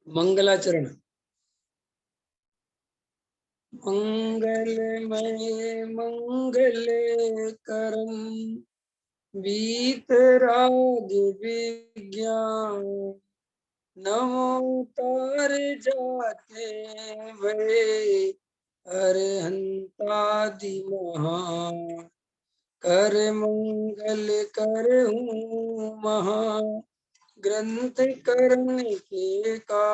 मंगलाचरण। मंगलमय मंगल करम वीतराग विज्ञान नमो तार जाते भय अरहंतादि महान कर मंगल करहूँ महा ग्रंथ करण के का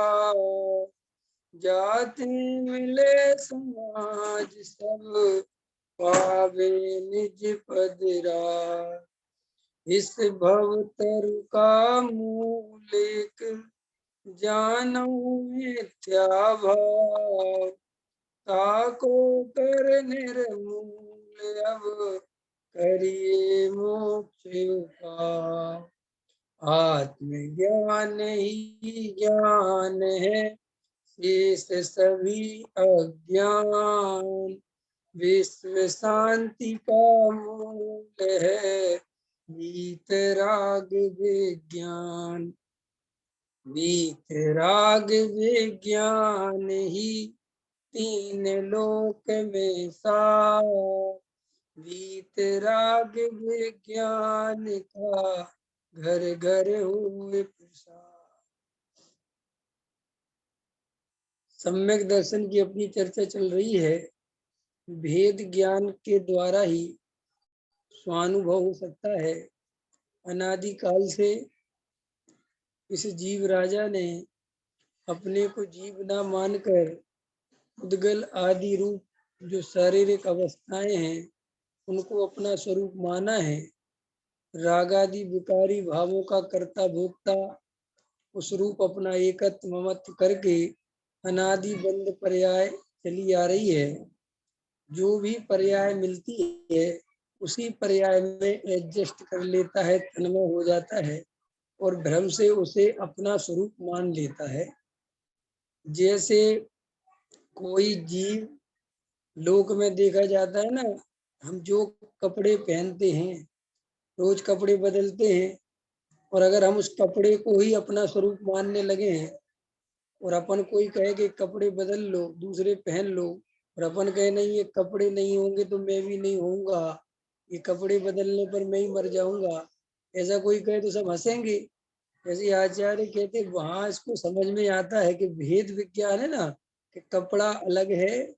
जाति मिले समाज सब पावे निज पदरा इस भवतर का मूल एक जानू मिथ्या भाव ताको कर निर्मूल अब करिए मोक्ष उपाय आत्मज्ञान ही ज्ञान है शेष सभी अज्ञान विश्व शांति का मूल है वीतराग विज्ञान वीतराग विज्ञान ही तीन लोक में सार वीतराग विज्ञान का घर घर हुए प्रसार। सम्यक दर्शन की अपनी चर्चा चल रही है। भेद ज्ञान के द्वारा ही स्वानुभव हो सकता है। अनादिकाल से इस जीव राजा ने अपने को जीव ना मानकर उद्गल आदि रूप जो शारीरिक अवस्थाएं हैं उनको अपना स्वरूप माना है। रागादि विकारी भावों का कर्ता भोक्ता उस रूप अपना एकत्व ममत्व करके अनादि बंद पर्याय चली आ रही है। जो भी पर्याय मिलती है उसी पर्याय में एडजस्ट कर लेता है, तन्मय हो जाता है और भ्रम से उसे अपना स्वरूप मान लेता है। जैसे कोई जीव लोक में देखा जाता है ना, हम जो कपड़े पहनते हैं रोज कपड़े बदलते हैं और अगर हम उस कपड़े को ही अपना स्वरूप मानने लगे हैं और अपन कोई कहे कि कपड़े बदल लो, दूसरे पहन लो और अपन कहे नहीं ये कपड़े नहीं होंगे तो मैं भी नहीं होऊंगा, ये कपड़े बदलने पर मैं ही मर जाऊंगा, ऐसा कोई कहे तो सब हंसेंगे। ऐसे आचार्य कहते वहां इसको समझ में आता है कि भेद विज्ञान है ना, कि कपड़ा अलग है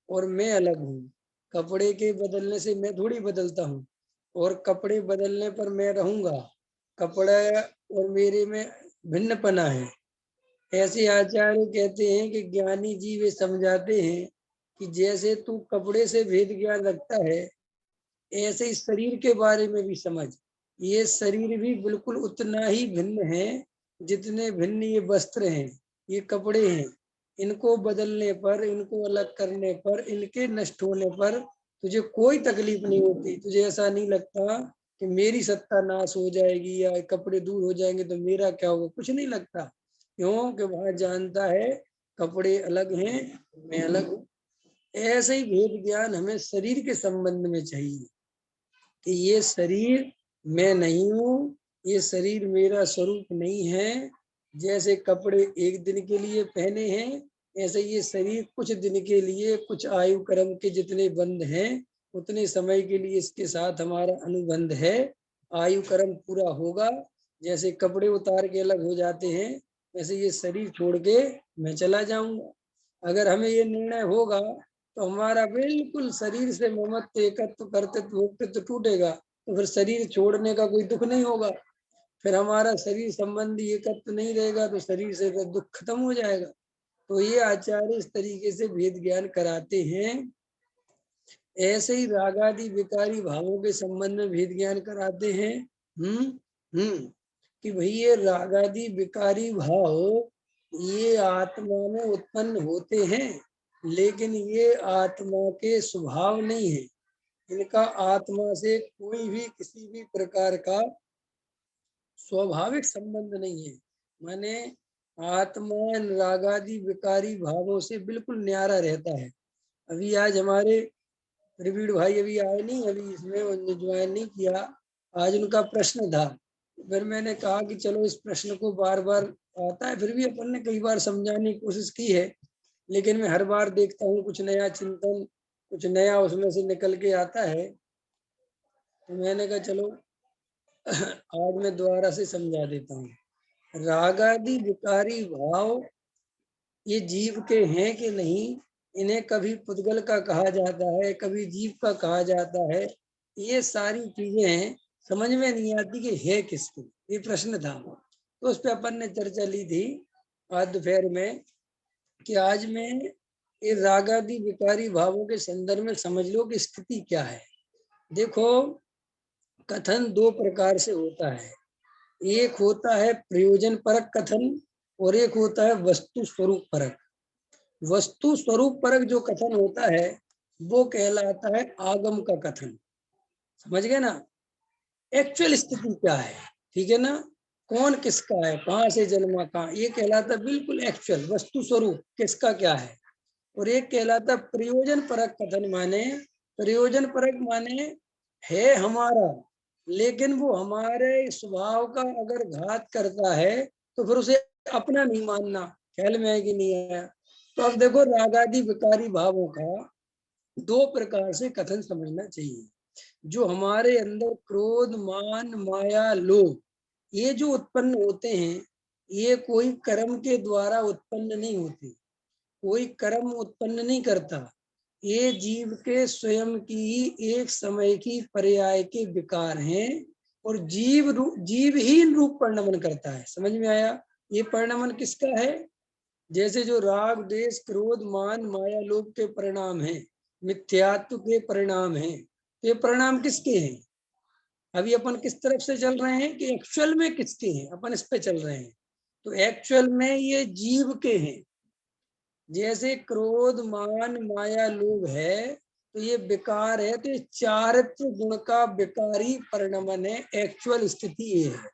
और मैं अलग हूँ। कपड़े के बदलने से मैं थोड़ी बदलता हूँ और कपड़े बदलने पर मैं रहूंगा। कपड़ा और मेरे में भिन्नपना है। ऐसे आचार्य कहते हैं कि ज्ञानी जी वे समझाते हैं कि जैसे तू कपड़े से भेद ज्ञान रखता है ऐसे ही शरीर के बारे में भी समझ। ये शरीर भी बिल्कुल उतना ही भिन्न है जितने भिन्न ये वस्त्र हैं, ये कपड़े हैं। इनको बदलने पर, इनको अलग करने पर, इनके नष्ट होने पर तुझे कोई तकलीफ नहीं होती। तुझे ऐसा नहीं लगता कि मेरी सत्ता नाश हो जाएगी या कपड़े दूर हो जाएंगे तो मेरा क्या होगा, कुछ नहीं लगता। क्यों कि वहां जानता है कपड़े अलग हैं, मैं अलग हूँ। ऐसे ही भेद ज्ञान हमें शरीर के संबंध में चाहिए कि ये शरीर मैं नहीं हूँ, ये शरीर मेरा स्वरूप नहीं है। जैसे कपड़े एक दिन के लिए पहने हैं ऐसे ये शरीर कुछ दिन के लिए, कुछ आयु कर्म के जितने बंध हैं उतने समय के लिए इसके साथ हमारा अनुबंध है। आयु कर्म पूरा होगा, जैसे कपड़े उतार के अलग हो जाते हैं वैसे ये शरीर छोड़ के मैं चला जाऊंगा। अगर हमें ये निर्णय होगा तो हमारा बिल्कुल शरीर से ममत्व, एकत्व, कर्तृत्व, भोक्तृत्व टूटेगा तो फिर शरीर छोड़ने का कोई दुख नहीं होगा। फिर हमारा शरीर संबंधी एकत्व नहीं रहेगा तो शरीर से फिर दुख खत्म हो जाएगा। तो ये आचार्य इस तरीके से भेद ज्ञान कराते हैं। ऐसे ही रागादि विकारी भावों के संबंध में भेद ज्ञान कराते हैं। कि भाई ये रागादि विकारी भाव ये आत्मा में उत्पन्न होते हैं लेकिन ये आत्मा के स्वभाव नहीं है। इनका आत्मा से कोई भी किसी भी प्रकार का स्वाभाविक संबंध नहीं है। माने आत्मा रागादि विकारी भावों से बिल्कुल न्यारा रहता है। अभी आज हमारे त्रिवीण भाई अभी आए नहीं, अभी इसमें ज्वाइन नहीं किया। आज उनका प्रश्न था फिर मैंने कहा कि चलो इस प्रश्न को बार बार आता है, फिर भी अपन ने कई बार समझाने की कोशिश की है, लेकिन मैं हर बार देखता हूँ कुछ नया चिंतन, कुछ नया उसमें से निकल के आता है। तो मैंने कहा चलो आज मैं दोबारा से समझा देता हूँ। रागादि विकारी भाव ये जीव के हैं कि नहीं, इन्हें कभी पुद्गल का कहा जाता है, कभी जीव का कहा जाता है। ये सारी चीजें समझ में नहीं आती कि है किसकी, ये प्रश्न था। तो उस पर अपन ने चर्चा ली थी आज दोपहर में कि आज मैं ये रागादि विकारी भावों के संदर्भ में समझ लो कि स्थिति क्या है। देखो, कथन दो प्रकार से होता है। एक होता है प्रयोजन परक कथन और एक होता है वस्तु स्वरूप परक। वस्तु स्वरूप परक जो कथन होता है वो कहलाता है आगम का कथन। समझ गए ना, एक्चुअल स्थिति क्या है, ठीक है ना, कौन किसका है, कहाँ से जन्मा, कहाँ, ये कहलाता बिल्कुल एक्चुअल वस्तु स्वरूप किसका क्या है। और एक कहलाता प्रयोजन परक कथन, माने प्रयोजन परक माने है हमारा, लेकिन वो हमारे स्वभाव का अगर घात करता है तो फिर उसे अपना नहीं मानना। ख्याल में है कि नहीं आया? तो अब देखो, रागादि विकारी भावों का दो प्रकार से कथन समझना चाहिए। जो हमारे अंदर क्रोध, मान, माया, लोभ ये जो उत्पन्न होते हैं, ये कोई कर्म के द्वारा उत्पन्न नहीं होते, कोई कर्म उत्पन्न नहीं करता। ये जीव के स्वयं की ही एक समय की पर्याय के विकार हैं, और जीव ही इन रूप परिणमन करता है। समझ में आया? ये परिणमन किसका है? जैसे जो राग, द्वेष, क्रोध, मान, माया, लोभ के परिणाम हैं, मिथ्यात्व के परिणाम हैं, ये परिणाम किसके हैं? अभी अपन किस तरफ से चल रहे हैं कि एक्चुअल में किसके हैं, अपन इस पे चल रहे हैं। तो एक्चुअल में ये जीव के हैं। जैसे क्रोध, मान, माया, लोभ है तो ये विकार है, तो ये चारित्र गुण का विकारी परिणमन है, एक्चुअल स्थिति ये है।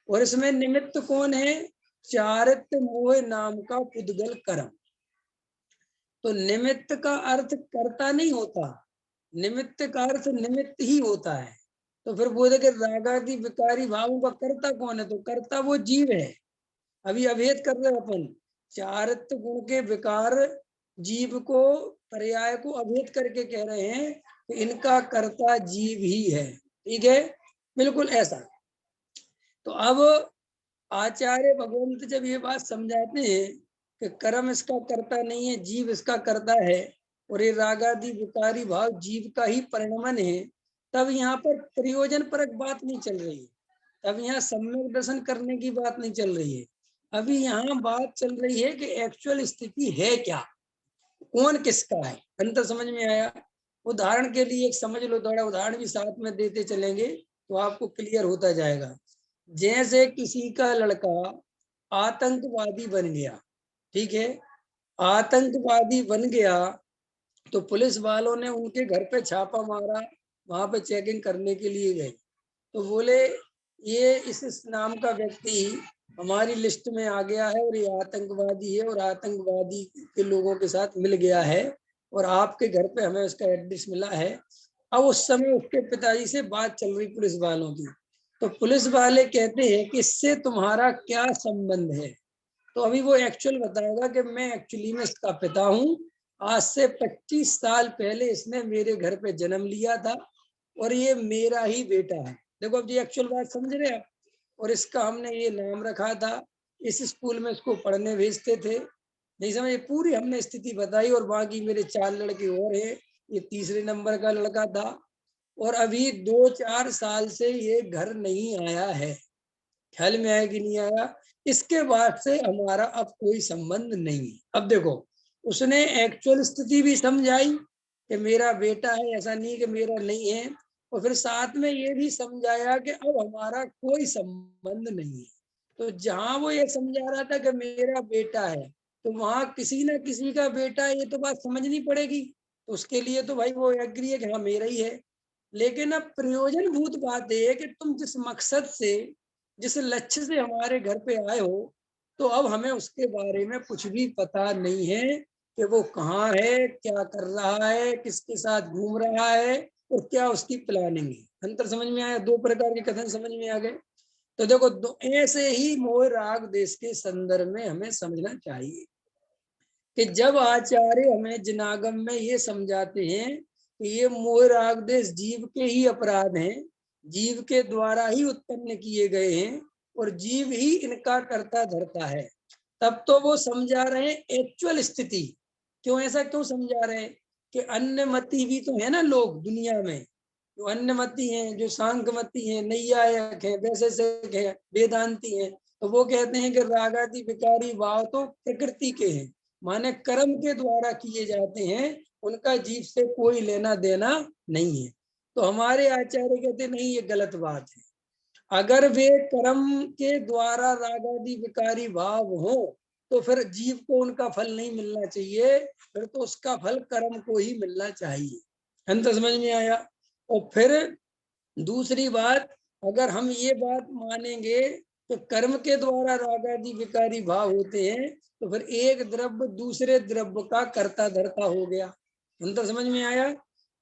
और इसमें निमित्त कौन है? चारित्र मोह नाम का पुद्गल कर्म। तो निमित्त का अर्थ कर्ता नहीं होता, निमित्त का अर्थ निमित्त ही होता है। तो फिर बोले कि रागादि विकारी भावों का कर्ता कौन है? तो कर्ता वो जीव है। अभी अभेद कर रहे अपन, चारित्र गुण के विकार जीव को, पर्याय को अभेद करके कह रहे हैं कि इनका कर्ता जीव ही है। ठीक है, बिल्कुल ऐसा। तो अब आचार्य भगवंत जब ये बात समझाते हैं कि कर्म इसका कर्ता नहीं है, जीव इसका कर्ता है, और ये रागादि विकारी भाव जीव का ही परिणमन है, तब यहाँ पर प्रयोजन परक बात नहीं चल रही है, तब यहाँ सम्यक दर्शन करने की बात नहीं चल रही है। अभी यहाँ बात चल रही है कि एक्चुअल स्थिति है क्या, कौन किसका है। अंतर समझ में आया? उदाहरण के लिए एक समझ लो, थोड़ा उदाहरण भी साथ में देते चलेंगे तो आपको क्लियर होता जाएगा। जैसे किसी का लड़का आतंकवादी बन गया, ठीक है, आतंकवादी बन गया, तो पुलिस वालों ने उनके घर पे छापा मारा, वहां पे चेकिंग करने के लिए गए, तो बोले ये इस नाम का व्यक्ति हमारी लिस्ट में आ गया है और ये आतंकवादी है और आतंकवादी के लोगों के साथ मिल गया है, और आपके घर पे हमें उसका एड्रेस मिला है। अब उस समय उसके पिताजी से बात चल रही पुलिस वालों की, तो पुलिस वाले कहते हैं कि इससे तुम्हारा क्या संबंध है? तो अभी वो एक्चुअल बताएगा कि मैं एक्चुअली में इसका पिता हूँ, आज से 25 साल पहले इसने मेरे घर पे जन्म लिया था और ये मेरा ही बेटा है। देखो अब ये एक्चुअल बात समझ रहे हैं आप? और इसका हमने ये नाम रखा था, इस स्कूल में इसको पढ़ने भेजते थे। नहीं समझे? पूरी हमने स्थिति बताई, और बाकी मेरे 4 लड़के और हैं, ये तीसरे नंबर का लड़का था, और अभी 2-4 साल से ये घर नहीं आया है। ख्याल में आया कि नहीं आया? इसके बाद से हमारा अब कोई संबंध नहीं है। अब देखो, उसने एक्चुअल स्थिति भी समझाई कि मेरा बेटा है, ऐसा नहीं कि मेरा नहीं है, और फिर साथ में ये भी समझाया कि अब हमारा कोई संबंध नहीं है। तो जहां वो ये समझा रहा था कि मेरा बेटा है, तो वहां किसी ना किसी का बेटा है, ये तो बात समझनी पड़ेगी। तो उसके लिए तो भाई वो एग्री है कि हाँ मेरा ही है। लेकिन अब प्रयोजन भूत बात है कि तुम जिस मकसद से, जिस लक्ष्य से हमारे घर पे आए हो, तो अब हमें उसके बारे में कुछ भी पता नहीं है कि वो कहाँ है, क्या कर रहा है, किसके साथ घूम रहा है, और क्या उसकी प्लानिंग है। अंतर समझ में आया? दो प्रकार के कथन समझ में आ गए। तो देखो ऐसे ही मोह राग देश के संदर्भ में हमें समझना चाहिए कि जब आचार्य हमें जिनागम में ये समझाते हैं कि ये मोह राग देश जीव के ही अपराध हैं, जीव के द्वारा ही उत्पन्न किए गए हैं और जीव ही इनका कर्ता धर्ता है, तब तो वो समझा रहे हैं एक्चुअल स्थिति। क्यों ऐसा क्यों समझा रहे हैं कि अन्यमति भी तो है ना लोग दुनिया में, जो अन्यमति हैं, जो सांख्यमति हैं, नैयायिक हैं, वैशेषिक हैं, वेदांती हैं, तो वो कहते हैं कि रागादि विकारी भाव तो प्रकृति के हैं, माने कर्म के द्वारा किए जाते हैं, उनका जीव से कोई लेना देना नहीं है। तो हमारे आचार्य कहते नहीं, ये गलत बात है। अगर वे कर्म के द्वारा रागादि विकारी भाव हो तो फिर जीव को उनका फल नहीं मिलना चाहिए, फिर तो उसका फल कर्म को ही मिलना चाहिए। अंत समझ में आया। और फिर दूसरी बात, अगर हम ये बात मानेंगे तो कर्म के द्वारा रागादि विकारी भाव होते हैं, तो फिर एक द्रव्य दूसरे द्रव्य का कर्ता धर्ता हो गया। अंतर समझ में आया।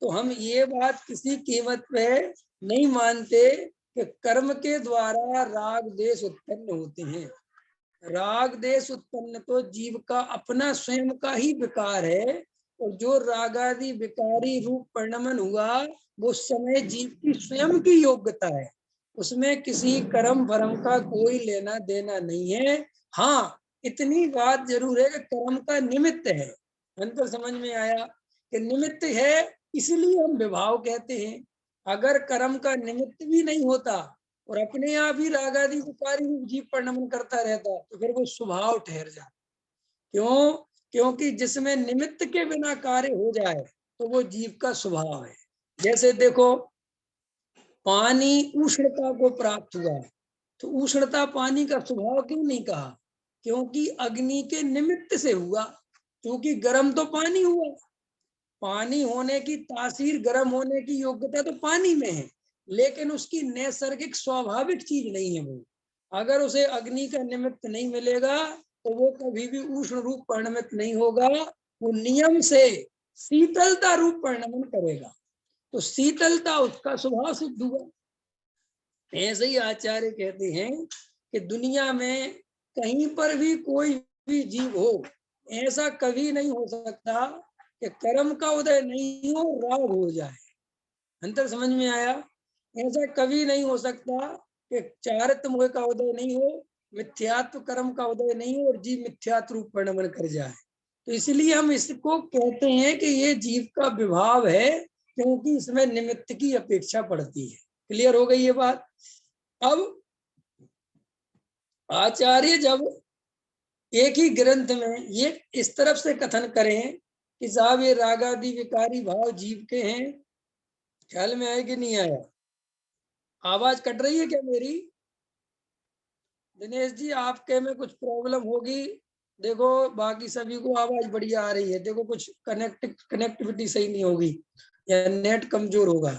तो हम ये बात किसी कीमत पे नहीं मानते कि कर्म के द्वारा राग देश उत्पन्न होते हैं। राग देश उत्पन्न तो जीव का अपना स्वयं का ही विकार है, और जो रागादि विकारी रूप परिणमन हुआ वो समय जीव की स्वयं की योग्यता है, उसमें किसी कर्म भरम का कोई लेना देना नहीं है। हाँ, इतनी बात जरूर है कि कर्म का निमित्त है। अंतर समझ में आया कि निमित्त है, इसलिए हम विभाव कहते हैं। अगर कर्म का निमित्त भी नहीं होता और अपने आप ही रागादि विकारी रूप जीव परिणमन करता रहता तो फिर वो स्वभाव ठहर जाता। क्यों? क्योंकि जिसमें निमित्त के बिना कार्य हो जाए तो वो जीव का स्वभाव है। जैसे देखो, पानी उष्णता को प्राप्त हुआ, तो उष्णता पानी का स्वभाव क्यों नहीं कहा? क्योंकि अग्नि के निमित्त से हुआ। क्योंकि गर्म तो पानी हुआ, पानी होने की तासीर, गर्म होने की योग्यता तो पानी में है, लेकिन उसकी नैसर्गिक स्वाभाविक चीज नहीं है वो। अगर उसे अग्नि का निमित्त नहीं मिलेगा तो वो कभी भी उष्ण रूप परिणमित नहीं होगा, वो नियम से शीतलता रूप परिणमन करेगा। तो शीतलता उसका स्वभाव सिद्ध हुआ। ऐसे ही आचार्य कहते हैं कि दुनिया में कहीं पर भी कोई भी जीव हो, ऐसा कभी नहीं हो सकता कि कर्म का उदय नहीं हो, राग हो जाए। अंतर समझ में आया। ऐसा कभी नहीं हो सकता कि चारित्र मोह का उदय नहीं हो, मिथ्यात्व कर्म का उदय नहीं हो और जीव मिथ्यात्व रूप परिणमन कर जाए। तो इसलिए हम इसको कहते हैं कि ये जीव का विभाव है, क्योंकि इसमें निमित्त की अपेक्षा पड़ती है। क्लियर हो गई ये बात। अब आचार्य जब एक ही ग्रंथ में ये इस तरफ से कथन करें कि साहब ये रागादि विकारी भाव जीव के हैं, ख्याल में आया कि नहीं आया? आवाज कट रही है क्या मेरी? दिनेश जी, आपके में कुछ प्रॉब्लम होगी। देखो बाकी सभी को आवाज बढ़िया आ रही है, देखो कुछ कनेक्टिविटी सही नहीं होगी या नेट कमजोर होगा।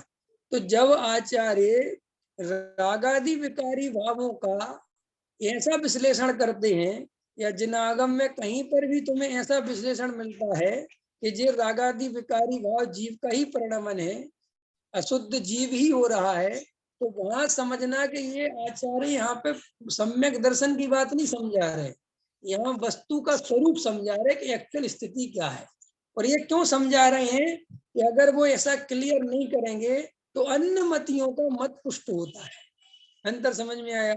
तो जब आचार्य रागादि विकारी भावों का ऐसा विश्लेषण करते हैं, या जिनागम में कहीं पर भी तुम्हें ऐसा विश्लेषण मिलता है कि जे रागादि विकारी भाव जीव का ही परिणमन है, अशुद्ध जीव ही हो रहा है, तो वहां समझना कि ये आचार्य यहाँ पे सम्यक दर्शन की बात नहीं समझा रहे, यहाँ वस्तु का स्वरूप समझा रहे कि एक्चुअल स्थिति क्या है। और ये क्यों समझा रहे हैं कि अगर वो ऐसा क्लियर नहीं करेंगे तो अन्य मतियों का मत पुष्ट होता है। अंतर समझ में आया।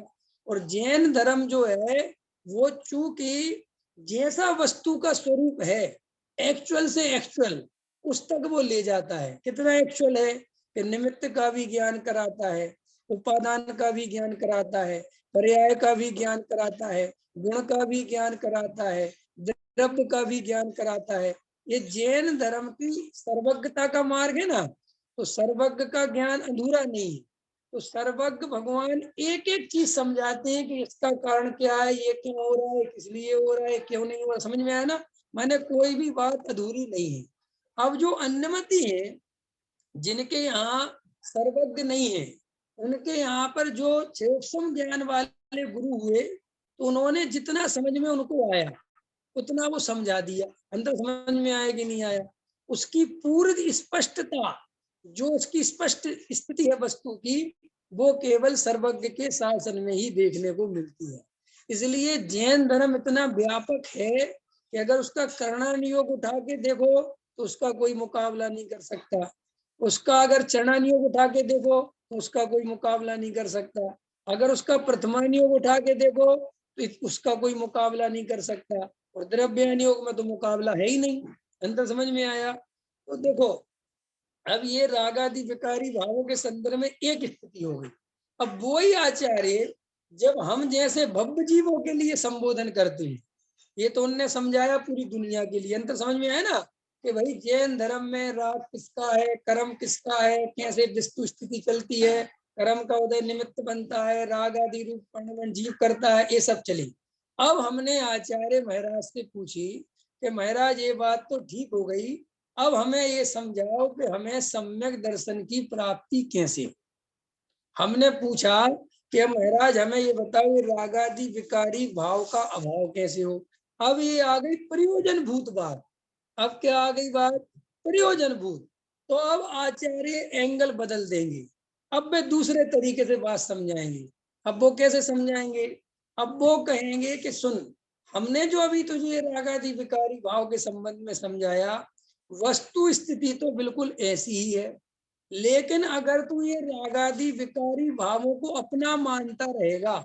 और जैन धर्म जो है वो चूंकि जैसा वस्तु का स्वरूप है, एक्चुअल से एक्चुअल उस तक वो ले जाता है। कितना एक्चुअल है कि निमित्त का भी ज्ञान कराता है, उपादान का भी ज्ञान कराता है, पर्याय का भी ज्ञान कराता है, गुण का भी ज्ञान कराता है, द्रव्य का भी ज्ञान कराता है। ये जैन धर्म की सर्वज्ञता का मार्ग है ना। तो सर्वज्ञ का ज्ञान अधूरा नहीं है। तो सर्वज्ञ भगवान एक एक चीज समझाते हैं कि इसका कारण क्या है, ये क्यों हो रहा है, किस लिए हो रहा है, क्यों नहीं हो रहा। समझ में आया ना? मैंने कोई भी बात अधूरी नहीं है। अब जो अन्यमति है, जिनके यहाँ सर्वज्ञ नहीं है, उनके यहाँ पर जो सूक्ष्म ज्ञान वाले गुरु हुए, तो उन्होंने जितना समझ में उनको आया उतना वो समझा दिया। अंदर समझ में आया कि नहीं आया? उसकी पूरी स्पष्टता, जो उसकी स्पष्ट स्थिति है वस्तु की, वो केवल सर्वज्ञ के शासन में ही देखने को मिलती है। इसलिए जैन धर्म इतना व्यापक है कि अगर उसका करणान योग उठा के देखो तो उसका कोई मुकाबला नहीं कर सकता, उसका अगर चरणान योग उठा के देखो तो उसका कोई मुकाबला नहीं कर सकता, अगर उसका प्रथमान योग उठा के देखो तो उसका कोई मुकाबला नहीं कर सकता, और द्रव्यान योग में तो मुकाबला है ही नहीं। अंतर समझ में आया? तो देखो अब ये रागादि विकारी भावों के संदर्भ में एक स्थिति हो गई। अब वही आचार्य जब हम जैसे भव्य जीवों के लिए संबोधन करते हैं, ये तो उनने समझाया पूरी दुनिया के लिए, अंतर समझ में आया ना कि भाई जैन धर्म में राग किसका है, कर्म किसका है, कैसे विस्तु स्थिति चलती है, कर्म का उदय निमित्त बनता है, राग आदि रूप परिणमन जीव करता है, ये सब चली। अब हमने आचार्य महाराज से पूछी कि महाराज ये बात तो ठीक हो गई, अब हमें ये समझाओ कि हमें सम्यक दर्शन की प्राप्ति कैसे। हमने पूछा कि महाराज हमें ये बताओ ये रागादि विकारी भाव का अभाव कैसे हो। अब ये आ गई प्रयोजन भूत बात। अब क्या आ गई बात? प्रयोजन भूत। तो अब आचार्य एंगल बदल देंगे, अब वे दूसरे तरीके से बात समझाएंगे। अब वो कैसे समझाएंगे? अब वो कहेंगे कि सुन, हमने जो अभी तुझे रागादि विकारी भाव के संबंध में समझाया, वस्तु स्थिति तो बिल्कुल ऐसी ही है, लेकिन अगर तू ये रागादि विकारी भावों को अपना मानता रहेगा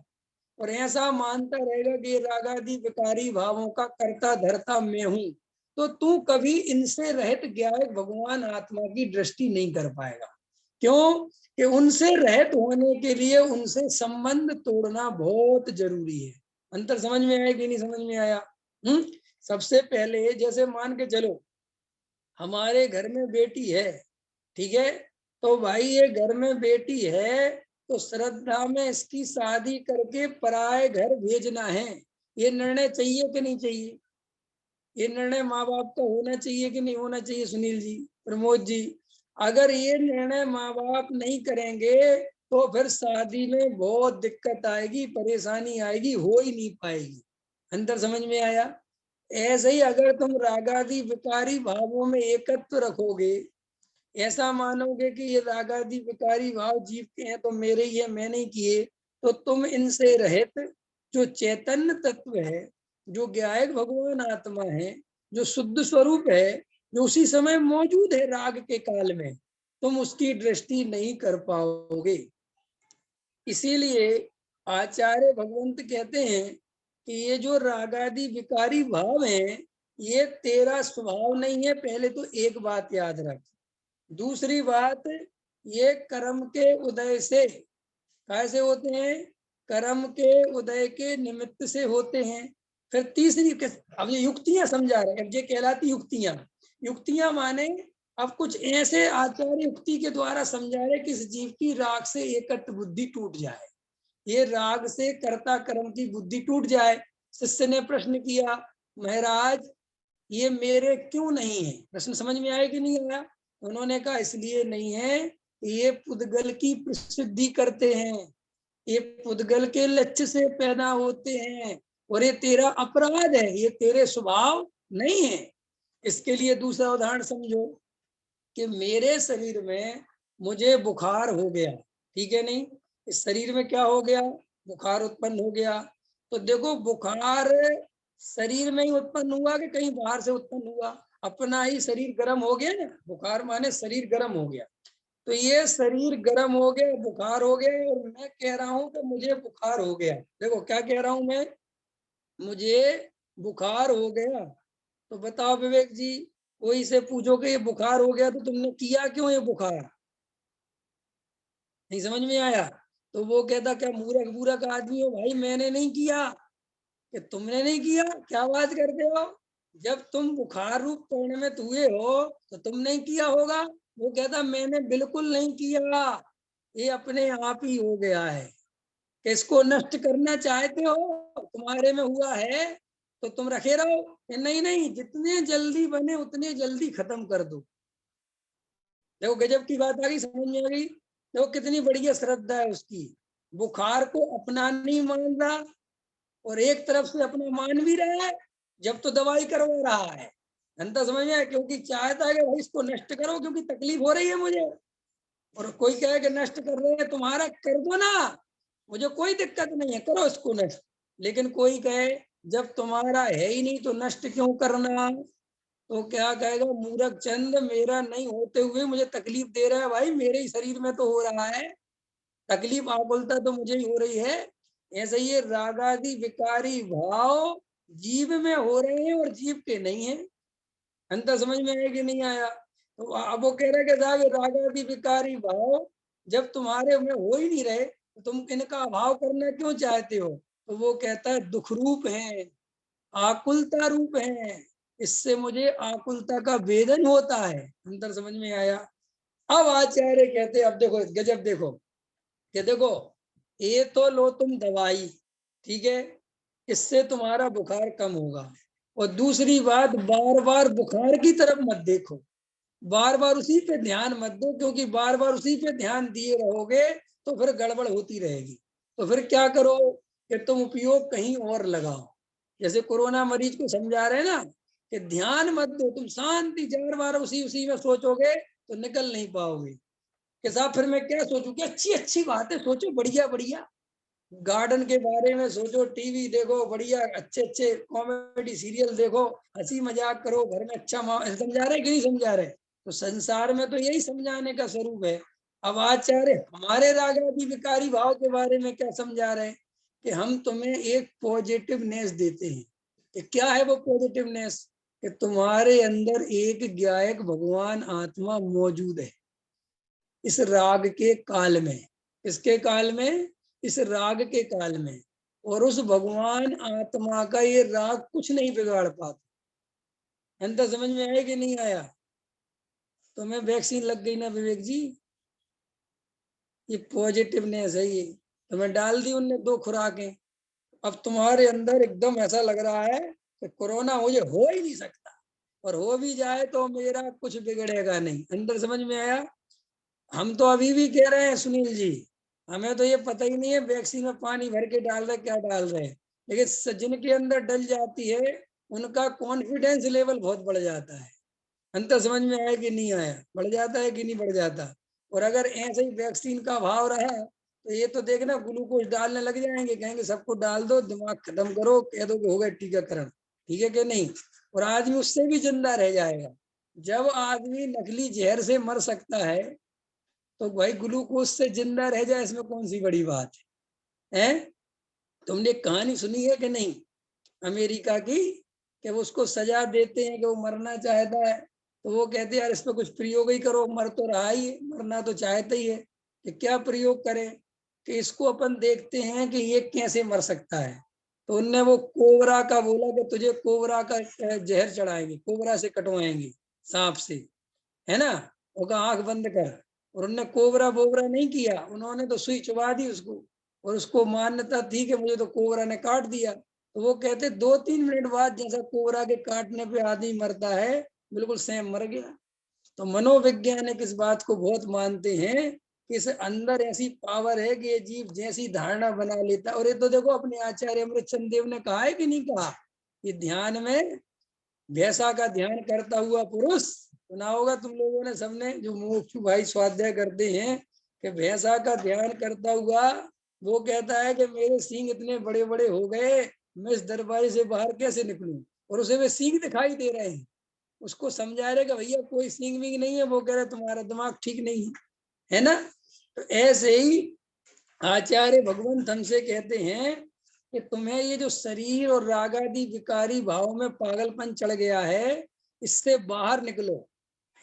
और ऐसा मानता रहेगा कि ये रागादि विकारी भावों का कर्ता धर्ता मैं हूं, तो तू कभी इनसे रहित ज्ञायक भगवान आत्मा की दृष्टि नहीं कर पाएगा। क्यों? कि उनसे रहित होने के लिए उनसे संबंध तोड़ना बहुत जरूरी है। अंतर समझ में आया कि नहीं समझ में आया? सबसे पहले जैसे मान के चलो हमारे घर में बेटी है, ठीक है, तो भाई ये घर में बेटी है तो श्रद्धा में इसकी शादी करके पराए घर भेजना है, ये निर्णय चाहिए कि नहीं चाहिए? ये निर्णय माँ बाप का होना चाहिए कि नहीं होना चाहिए? सुनील जी, प्रमोद जी, अगर ये निर्णय माँ बाप नहीं करेंगे तो फिर शादी में बहुत दिक्कत आएगी, परेशानी आएगी, हो ही नहीं पाएगी। अंतर समझ में आया? ऐसे ही अगर तुम रागादि विकारी भावों में एकत्व रखोगे, ऐसा मानोगे कि ये रागादि विकारी भाव जीव के हैं तो मेरे ही है, मैं नहीं किए, तो तुम इनसे रहित जो चैतन्य तत्व है, जो ज्ञायक भगवान आत्मा है, जो शुद्ध स्वरूप है, जो उसी समय मौजूद है राग के काल में, तुम उसकी दृष्टि नहीं कर पाओगे। इसीलिए आचार्य भगवंत कहते हैं कि ये जो रागादि विकारी भाव हैं, ये तेरा स्वभाव नहीं है। पहले तो एक बात याद रख। दूसरी बात, ये कर्म के उदय से कैसे होते हैं? कर्म के उदय के निमित्त से होते हैं। फिर तीसरी, अब ये युक्तियां समझा रहे, अब ये कहलाती युक्तियां। युक्तियां माने अब कुछ ऐसे आचार्य युक्ति के द्वारा समझा रहे कि इस जीव की राग से एकत्र बुद्धि टूट जाए, ये राग से कर्ता कर्म की बुद्धि टूट जाए। शिष्य ने प्रश्न किया, महाराज ये मेरे क्यों नहीं है? प्रश्न समझ में आया कि नहीं आया? उन्होंने कहा इसलिए नहीं है, ये पुद्गल की प्रसिद्धि करते हैं, ये पुद्गल के लक्ष्य से पैदा होते हैं, और ये तेरा अपराध है, ये तेरे स्वभाव नहीं है। इसके लिए दूसरा उदाहरण समझो कि मेरे शरीर में मुझे बुखार हो गया, ठीक है नहीं, इस शरीर में क्या हो गया? बुखार उत्पन्न हो गया। तो देखो बुखार शरीर में ही उत्पन्न हुआ कि कहीं बाहर से उत्पन्न हुआ? अपना ही शरीर गर्म हो गया ना, बुखार माने शरीर गर्म हो गया। तो ये शरीर गर्म हो गया, बुखार हो गया, और मैं कह रहा हूं कि मुझे बुखार हो गया। देखो क्या कह रहा हूं मैं, मुझे बुखार हो गया। तो बताओ विवेक जी, कोई से पूछो कि ये बुखार हो गया तो तुमने किया क्यों ये बुखार? नहीं समझ में आया? तो वो कहता क्या मूर्ख मूर्ख आदमी हो भाई, मैंने नहीं किया। कि तुमने नहीं किया? क्या बात करते हो? जब तुम बुखार रूप परिणमित हुए हो तो तुम नहीं किया होगा। वो कहता मैंने बिल्कुल नहीं किया, ये अपने आप ही हो गया है। इसको नष्ट करना चाहते हो, तुम्हारे में हुआ है तो तुम रखे रहो। नहीं नहीं, जितने जल्दी बने उतने जल्दी खत्म कर दो। देखो गजब की बात आ गई, समझ में आ गई? देखो कितनी बढ़िया श्रद्धा है उसकी। बुखार को अपना नहीं मान रहा और एक तरफ से अपना मान भी रहा है, जब तो दवाई करवा रहा है। अंतर समझ में आया? क्योंकि चाहता है कि भाई इसको नष्ट करो, क्योंकि तकलीफ हो रही है मुझे। और कोई कहे कि नष्ट कर रहे हैं, तुम्हारा कर दो ना, मुझे कोई दिक्कत नहीं है, करो इसको नष्ट। लेकिन कोई कहे जब तुम्हारा है ही नहीं तो नष्ट क्यों करना, तो क्या कहेगा, मूर्ख चंद, मेरा नहीं होते हुए मुझे तकलीफ दे रहा है भाई, मेरे ही शरीर में तो हो रहा है, तकलीफ आकुलता तो मुझे ही हो रही है। ऐसे ये रागादि विकारी भाव जीव में हो रहे हैं और जीव के नहीं है। अंतर समझ में आया कि नहीं आया? तो अब वो कह रहे कि साहब रागादि विकारी भाव जब तुम्हारे में हो ही नहीं रहे तो तुम इनका अभाव करना क्यों चाहते हो? तो वो कहता है दुख रूप है, आकुलता रूप है, इससे मुझे आकुलता का वेदन होता है। अंतर समझ में आया? अब आचार्य कहते, अब देखो गजब, देखो कि देखो ये तो लो तुम दवाई, ठीक है, इससे तुम्हारा बुखार कम होगा, और दूसरी बात बार बार बुखार की तरफ मत देखो, बार बार उसी पे ध्यान मत दो, क्योंकि बार बार उसी पे ध्यान दिए रहोगे तो फिर गड़बड़ होती रहेगी। तो फिर क्या करो कि तुम उपयोग कहीं और लगाओ। जैसे कोरोना मरीज को समझा रहे हैं ना कि ध्यान मत दो, तुम शांति 4 बार उसी उसी में सोचोगे तो निकल नहीं पाओगे। कि साहब फिर मैं क्या सोचूं कि अच्छी अच्छी बातें सोचो, बढ़िया बढ़िया गार्डन के बारे में सोचो, टीवी देखो, बढ़िया अच्छे अच्छे कॉमेडी सीरियल देखो, हंसी मजाक करो, घर में अच्छा समझा रहे कि नहीं समझा रहे? तो संसार में तो यही समझाने का स्वरूप है। अब आचार्य हमारे रागादि विकारी भाव के बारे में क्या समझा रहे हैं कि हम तुम्हें एक पॉजिटिवनेस देते हैं। कि क्या है वो पॉजिटिवनेस? कि तुम्हारे अंदर एक ज्ञायक भगवान आत्मा मौजूद है इस राग के काल में। इसके काल में? इस राग के काल में। और उस भगवान आत्मा का ये राग कुछ नहीं बिगाड़ पाता। अंतर समझ में आया कि नहीं आया? तुम्हें वैक्सीन लग गई ना विवेक जी, ये पॉजिटिवनेस है ये, तुम्हें डाल दी उनने 2 खुराकें। अब तुम्हारे अंदर एकदम ऐसा लग रहा है कि कोरोना मुझे हो ही नहीं सकता, और हो भी जाए तो मेरा कुछ बिगड़ेगा नहीं। अंदर समझ में आया? हम तो अभी भी कह रहे हैं सुनील जी, हमें तो ये पता ही नहीं है वैक्सीन में पानी भर के डाल रहे क्या डाल रहे हैं, लेकिन जिनके अंदर डल जाती है उनका कॉन्फिडेंस लेवल बहुत बढ़ जाता है। अंतर समझ में आया कि नहीं आया? बढ़ जाता है कि नहीं बढ़ जाता? और अगर ऐसे ही वैक्सीन का भाव रहा तो ये तो देखना ग्लूकोज डालने लग जाएंगे, कहेंगे सबको डाल दो, दिमाग खत्म करो, कह दो कि हो गया टीकाकरण। ठीक है कि नहीं? और आदमी उससे भी जिंदा रह जाएगा। जब आदमी नकली जहर से मर सकता है तो भाई ग्लूकोज से जिंदा रह जाए, इसमें कौन सी बड़ी बात है? तुमने कहानी सुनी है कि नहीं अमेरिका की, कि वो उसको सजा देते हैं कि वो मरना चाहता है, तो वो कहते हैं यार इस पर कुछ प्रयोग ही करो, मर तो रहा ही है, मरना तो चाहता ही है, कि क्या प्रयोग करें, कि इसको अपन देखते हैं कि ये कैसे मर सकता है। तो उनने वो कोबरा का बोला कि तुझे कोबरा का जहर चढ़ाएंगे, कोबरा से कटवाएंगे, सांप से, है ना, वो कहा आंख बंद कर। और उन्होंने कोबरा बोबरा नहीं किया, उन्होंने तो सुई चुबा दी उसको, और उसको मान्यता थी कि मुझे तो कोबरा ने काट दिया। तो वो कहते 2-3 मिनट बाद जैसा कोबरा के काटने पे आदमी मरता है, बिल्कुल सेम मर गया। तो मनोवैज्ञानिक इस बात को बहुत मानते हैं कि इस अंदर ऐसी पावर है कि ये जीव जैसी धारणा बना लेता है। और ये तो देखो अपने आचार्य अमृतचंद देव ने कहा है कि नहीं कहा, ये ध्यान में भैंसा का ध्यान करता हुआ पुरुष, सुना होगा तुम लोगों ने सबने, जो मुमुक्षु भाई स्वाध्याय करते हैं, कि भैंसा का ध्यान करता हुआ वो कहता है कि मेरे सींग इतने बड़े बड़े हो गए, मैं इस दरवाजे से बाहर कैसे निकलूं, और उसे वे सींग दिखाई दे रहे हैं। उसको समझा रहे कि भैया कोई सींग वींग नहीं है, वो कह रहे तुम्हारा दिमाग ठीक नहीं है ना? तो ऐसे ही आचार्य भगवंत हमसे कहते हैं कि तुम्हें ये जो शरीर और रागादि विकारी भाव में पागलपन चढ़ गया है, इससे बाहर निकलो।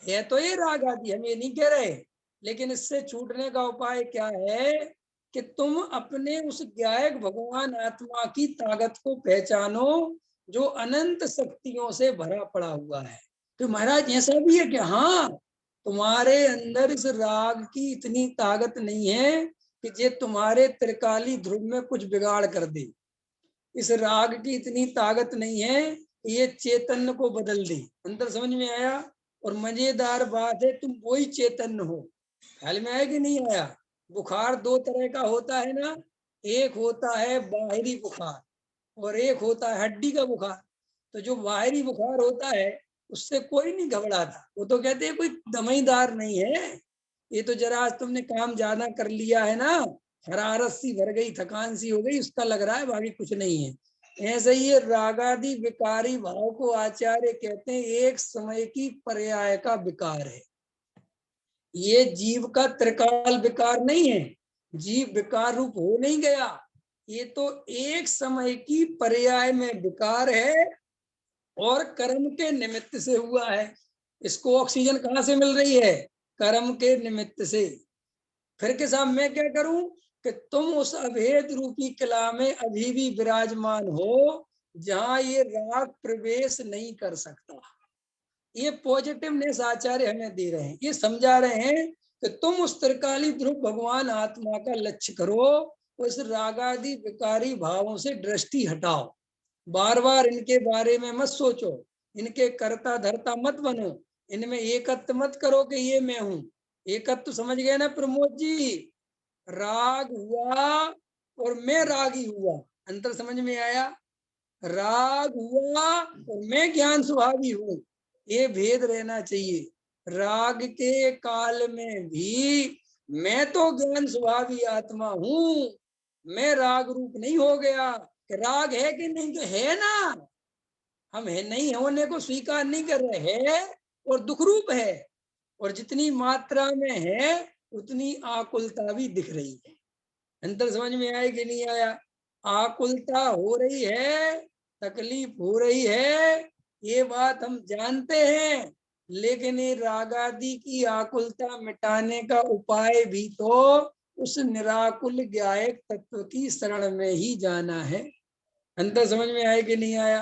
है तो ये रागादि, हम ये नहीं कह रहे, लेकिन इससे छूटने का उपाय क्या है कि तुम अपने उस ज्ञायक भगवान आत्मा की ताकत को पहचानो जो अनंत शक्तियों से भरा पड़ा हुआ है। तो महाराज ऐसा भी है कि हाँ, तुम्हारे अंदर इस राग की इतनी ताकत नहीं है कि ये तुम्हारे त्रिकाली ध्रुव में कुछ बिगाड़ कर दे। इस राग की इतनी ताकत नहीं है कि ये चैतन्य को बदल दे। अंतर समझ में आया? और मजेदार बात है, तुम वही चैतन्य हो। ख्याल में आया कि नहीं आया? बुखार 2 तरह का होता है ना, एक होता है बाहरी बुखार और एक होता है हड्डी का बुखार। तो जो बाहरी बुखार होता है उससे कोई नहीं घबराता, वो तो कहते हैं कोई दवाईदार नहीं है, ये तो जरा आज तुमने काम ज्यादा कर लिया है ना, हरारत सी भर गई, थकान सी हो गई, उसका लग रहा है, बाकी कुछ नहीं है। ऐसे ही ये रागादि विकारी भाव को आचार्य कहते हैं एक समय की पर्याय का विकार है। ये जीव का त्रिकाल विकार नहीं है, जीव विकार रूप हो नहीं गया, ये तो एक समय की पर्याय में विकार है और कर्म के निमित्त से हुआ है। इसको ऑक्सीजन कहाँ से मिल रही है? कर्म के निमित्त से। फिर के साथ मैं क्या करूं कि तुम उस अभेद रूपी कला में अभी भी विराजमान हो जहां ये राग प्रवेश नहीं कर सकता। ये पॉजिटिवनेस आचार्य हमें दे रहे हैं, ये समझा रहे हैं कि तुम उस त्रिकाली ध्रुव भगवान आत्मा का लक्ष्य करो, उस रागादि विकारी भावों से दृष्टि हटाओ, बार बार इनके बारे में मत सोचो, इनके कर्ता धर्ता मत बनो, इनमें एकत्व मत करो कि ये मैं हूं। एकत्व समझ गए ना प्रमोद जी? राग हुआ और मैं रागी हुआ, अंतर समझ में आया? राग हुआ और मैं ज्ञान स्वभावी हूं, ये भेद रहना चाहिए। राग के काल में भी मैं तो ज्ञान स्वभावी आत्मा हूं, मैं राग रूप नहीं हो गया। राग है कि नहीं? तो है ना, हम है नहीं होने को स्वीकार नहीं कर रहे हैं, और दुख रूप है, और जितनी मात्रा में है उतनी आकुलता भी दिख रही है। अंतर समझ में आया कि नहीं आया? आकुलता हो रही है, तकलीफ हो रही है, ये बात हम जानते हैं, लेकिन ये रागादि की आकुलता मिटाने का उपाय भी तो उस निराकुल ज्ञायक तत्व की शरण में ही जाना है। अंतर समझ में आया कि नहीं आया?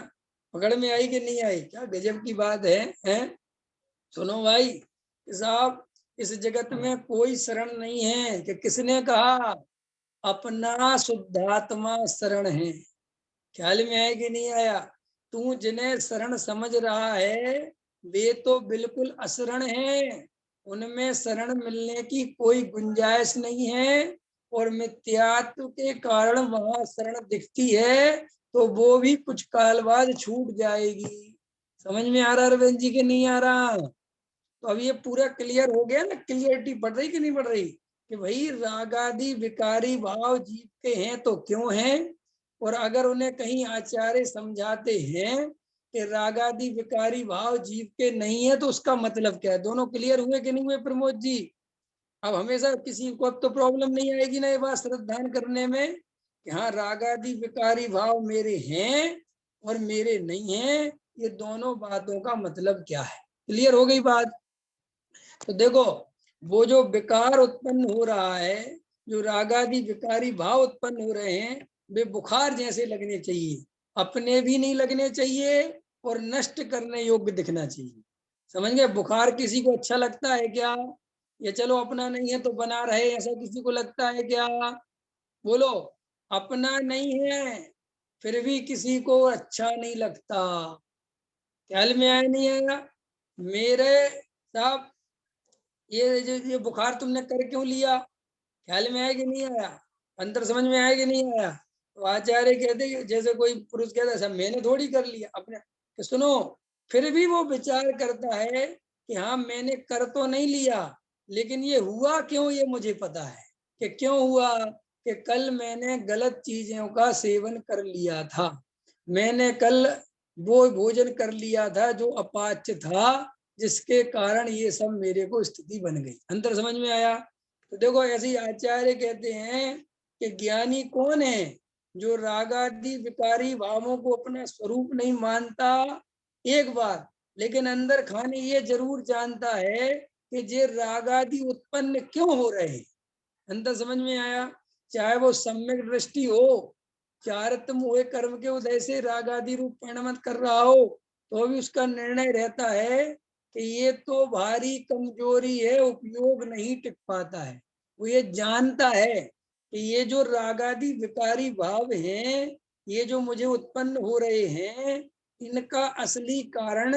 पकड़ में आई कि नहीं आई? क्या गजब की बात है? सुनो भाई साहब, इस जगत में कोई शरण नहीं है कि किसने कहा अपना शुद्धात्मा शरण है। ख्याल में आया कि नहीं आया? तू जिन्हें शरण समझ रहा है वे तो बिल्कुल अशरण है, उनमें शरण मिलने की कोई गुंजाइश नहीं है, और मिथ्यात्व के कारण वहां शरण दिखती है तो वो भी कुछ काल बाद छूट जाएगी। समझ में आ रहा अरविंद जी के नहीं आ रहा? तो अब ये पूरा क्लियर हो गया ना, क्लियरिटी बढ़ रही कि नहीं बढ़ रही कि भाई रागादि विकारी भाव जीव के हैं तो क्यों हैं, और अगर उन्हें कहीं आचार्य समझाते हैं कि रागादि विकारी भाव जीव के नहीं है तो उसका मतलब क्या है? दोनों क्लियर हुए कि नहीं हुए प्रमोद जी? अब हमेशा किसी को अब तो प्रॉब्लम नहीं आएगी ना ये बात श्रद्धान करने में कि हाँ रागादि विकारी भाव मेरे हैं और मेरे नहीं हैं, ये दोनों बातों का मतलब क्या है? क्लियर हो गई बात? तो देखो, वो जो विकार उत्पन्न हो रहा है, जो रागादि विकारी भाव उत्पन्न हो रहे हैं, वे बुखार जैसे लगने चाहिए, अपने भी नहीं लगने चाहिए और नष्ट करने योग्य दिखना चाहिए। समझ गए? बुखार किसी को अच्छा लगता है क्या? ये चलो अपना नहीं है तो बना रहे, ऐसा किसी को लगता है क्या? बोलो। अपना नहीं है फिर भी किसी को अच्छा नहीं लगता। ख्याल में आया नहीं आया मेरे साहब? ये बुखार तुमने कर क्यों लिया? ख्याल में आया कि नहीं आया? अंतर समझ में आया कि नहीं आया? तो आचार्य कहते जैसे कोई पुरुष कहता है सब मैंने थोड़ी कर लिया अपने, तो सुनो, फिर भी वो विचार करता है कि हाँ मैंने कर तो नहीं लिया, लेकिन ये हुआ क्यों ये मुझे पता है। कि क्यों हुआ? कि कल मैंने गलत चीजों का सेवन कर लिया था, मैंने कल वो भोजन कर लिया था जो अपाच्य था, जिसके कारण ये सब मेरे को स्थिति बन गई। अंतर समझ में आया? तो देखो ऐसे ही आचार्य कहते हैं कि ज्ञानी कौन है? जो रागादि विकारी भावों को अपना स्वरूप नहीं मानता एक बार, लेकिन अंदर खाने ये जरूर जानता है कि ये रागादि उत्पन्न क्यों हो रहे हैं। अंतर समझ में आया? चाहे वो सम्यक दृष्टि हो, चारत्म हुए कर्म के उदय से राग आदि रूप परिणमत कर रहा हो, तो भी उसका निर्णय रहता है कि ये तो भारी कमजोरी है, उपयोग नहीं टिक पाता है। वो ये जानता है कि ये जो रागादि विकारी भाव हैं, ये जो मुझे उत्पन्न हो रहे हैं, इनका असली कारण